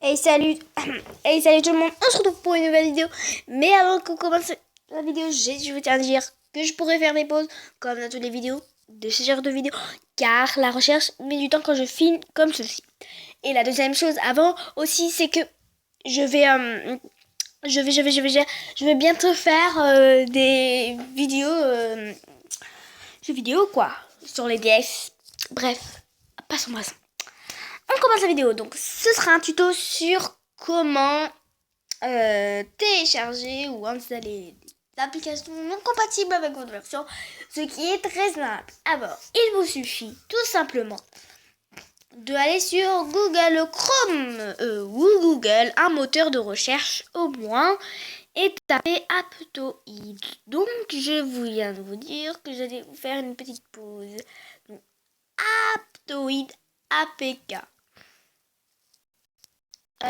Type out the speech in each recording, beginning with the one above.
Hey salut Hey salut tout le monde, on se retrouve pour une nouvelle vidéo. Mais avant qu'on commence la vidéo, je veux tiens à dire que je pourrais faire des pauses comme dans toutes les vidéos de ce genre de vidéos, car la recherche met du temps quand je filme comme ceci. Et la deuxième chose avant aussi, c'est que je vais je vais bientôt faire des vidéos quoi sur les DS. Bref, passons. On commence la vidéo. Donc ce sera un tuto sur comment télécharger ou installer des applications non compatibles avec votre version, ce qui est très simple. Alors, il vous suffit tout simplement de aller sur Google Chrome ou Google, un moteur de recherche au moins, et taper Aptoide. Donc, je viens de vous dire que j'allais vous faire une petite pause. Donc, Aptoide APK.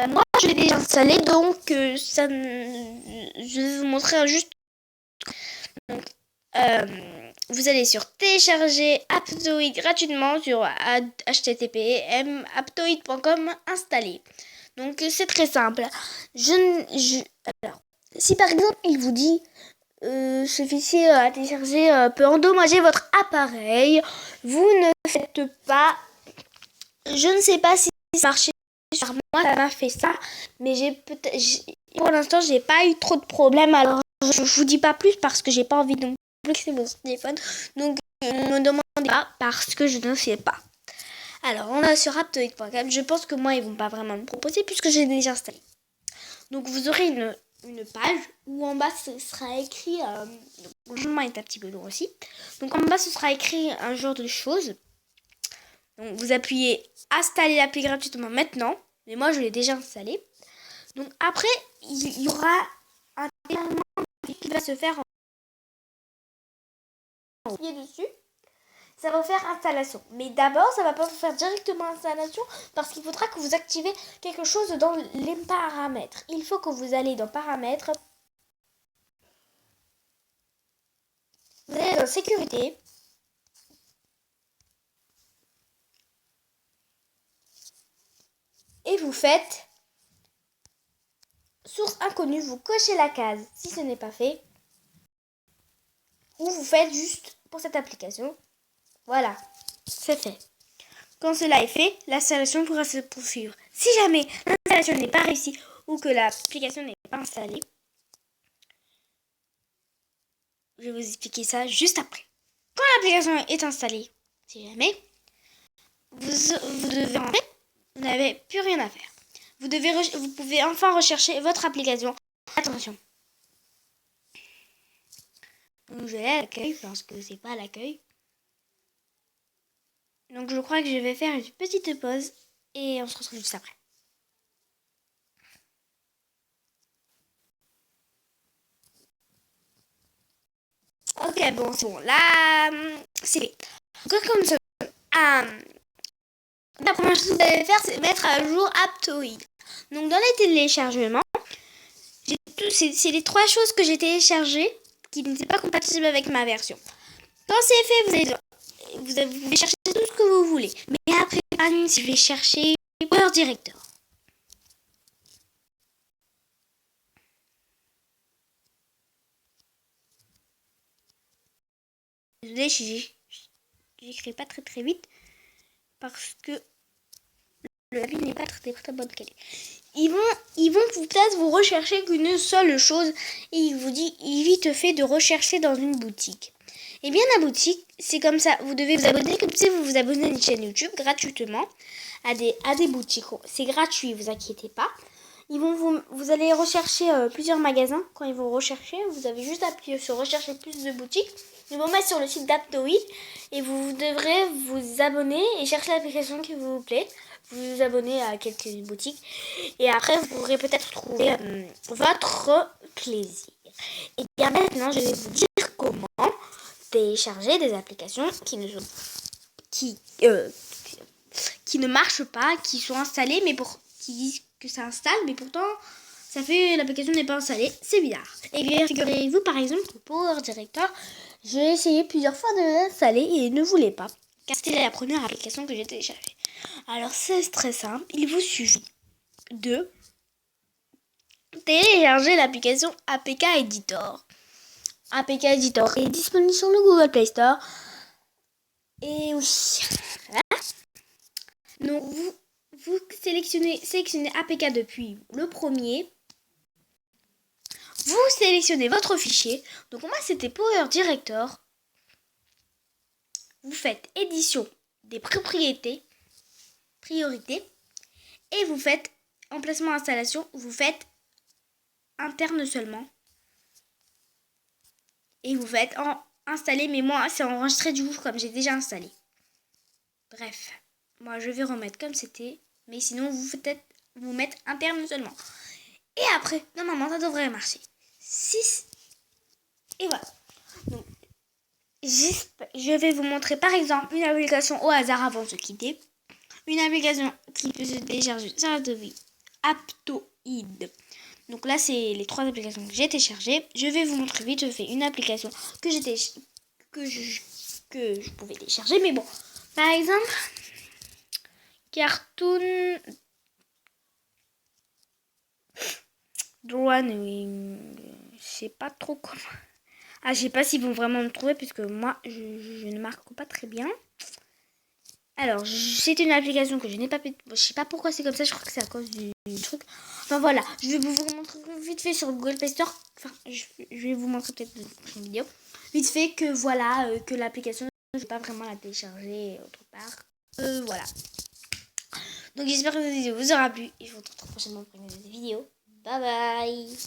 Moi, je l'ai déjà installé, donc je vais vous montrer juste. Donc, vous allez sur télécharger Aptoide gratuitement sur http://aptoide.com installer. Donc, c'est très simple. Alors, si par exemple, il vous dit ce fichier à télécharger peut endommager votre appareil, vous ne faites pas. Je ne sais pas si ça marche. Car moi, ça m'a fait ça, mais pour l'instant, j'ai pas eu trop de problèmes. Alors, je vous dis pas plus parce que j'ai pas envie de me bloquer mon téléphone. Donc, ne me demandez pas parce que je ne sais pas. Alors, on va sur aptoide.com. Je pense que moi, ils vont pas vraiment me proposer puisque j'ai déjà installé. Donc, vous aurez une page où en bas, ce sera écrit. Le chemin est un petit peu long aussi. Donc, en bas, ce sera écrit un genre de choses. Donc, vous appuyez installer l'appli gratuitement maintenant. Mais moi, je l'ai déjà installé. Donc, après, il y aura un démarrement qui va se faire en cliquer dessus. Ça va faire installation. Mais d'abord, ça ne va pas vous faire directement installation parce qu'il faudra que vous activez quelque chose dans les paramètres. Il faut que vous allez dans paramètres. Vous allez dans sécurité. Et vous faites source inconnue, vous cochez la case si ce n'est pas fait. Ou vous faites juste pour cette application. Voilà, c'est fait. Quand cela est fait, l'installation pourra se poursuivre. Si jamais l'installation n'est pas réussie ou que l'application n'est pas installée, je vais vous expliquer ça juste après. Quand l'application est installée, si jamais, vous devez en fait, vous n'avez plus rien à faire. Vous pouvez enfin rechercher votre application. Attention. Donc je vais aller à l'accueil parce que c'est pas l'accueil. Donc je crois que je vais faire une petite pause et on se retrouve juste après. Ok, bon, c'est bon. Là, c'est fait. Donc, comme ça, la première chose que vous allez faire, c'est mettre à jour Aptoide. Donc, dans les téléchargements, c'est les 3 choses que j'ai téléchargées qui n'étaient pas compatibles avec ma version. Quand c'est fait, vous pouvez chercher tout ce que vous voulez. Mais après, je vais chercher Power Director. Désolée, j'écris pas très vite parce que le papier n'est pas très bonne qualité. Ils vont peut-être vous rechercher qu'une seule chose et il vous dit il vite fait de rechercher dans une boutique. Et bien la boutique, c'est comme ça, vous devez vous abonner comme si vous vous abonnez à une chaîne YouTube gratuitement à des boutiques. C'est gratuit, vous inquiétez pas. Vous allez rechercher plusieurs magasins. Quand ils vont rechercher, vous avez juste appuyé sur rechercher plus de boutiques. Ils vont mettre sur le site d'Aptoide et vous devrez vous abonner et chercher l'application qui vous plaît. Vous vous abonnez à quelques boutiques et après vous pourrez peut-être trouver votre plaisir. Et bien maintenant, je vais vous dire comment télécharger des applications qui ne marchent pas, qui sont installées mais qui disent que ça installe, mais pourtant ça fait l'application n'est pas installée, c'est bizarre. Et bien figurez-vous par exemple que Power Director, j'ai essayé plusieurs fois de l'installer et il ne voulait pas, car c'était la première application que j'ai téléchargée. Alors c'est très simple, il vous suffit de télécharger l'application APK Editor. APK Editor est disponible sur le Google Play Store. Et oui, voilà. Donc vous sélectionnez APK depuis le premier. Vous sélectionnez votre fichier. Donc moi c'était Power Director. Vous faites édition des priorités. Et vous faites emplacement installation. Vous faites interne seulement. Et vous faites installer. Mais moi c'est enregistré du coup comme j'ai déjà installé. Bref. Moi je vais remettre comme c'était. Mais sinon vous mettez interne seulement. Et après, normalement ça devrait marcher. 6. Et voilà. Donc, je vais vous montrer par exemple une application au hasard avant de se quitter. Une application qui peut se télécharger sur la télé. Aptoid. Donc là, c'est les 3 applications que j'ai téléchargées. Je vais vous montrer vite. Je fais une application que je pouvais télécharger. Mais bon, par exemple, Cartoon Drawing. Je sais pas trop comment. Ah, je sais pas s'ils vont vraiment me trouver puisque moi, je ne marque pas très bien. Alors, c'est une application que je n'ai pas... Je sais pas pourquoi c'est comme ça, je crois que c'est à cause du truc. Enfin voilà, je vais vous montrer vite fait sur Google Play Store. Enfin, je vais vous montrer peut-être dans une prochaine vidéo. Vite fait que voilà, que l'application, je ne vais pas vraiment la télécharger autre part. Voilà. Donc j'espère que cette vidéo vous aura plu. Et je vous retrouve prochainement pour une nouvelle vidéo. Bye bye.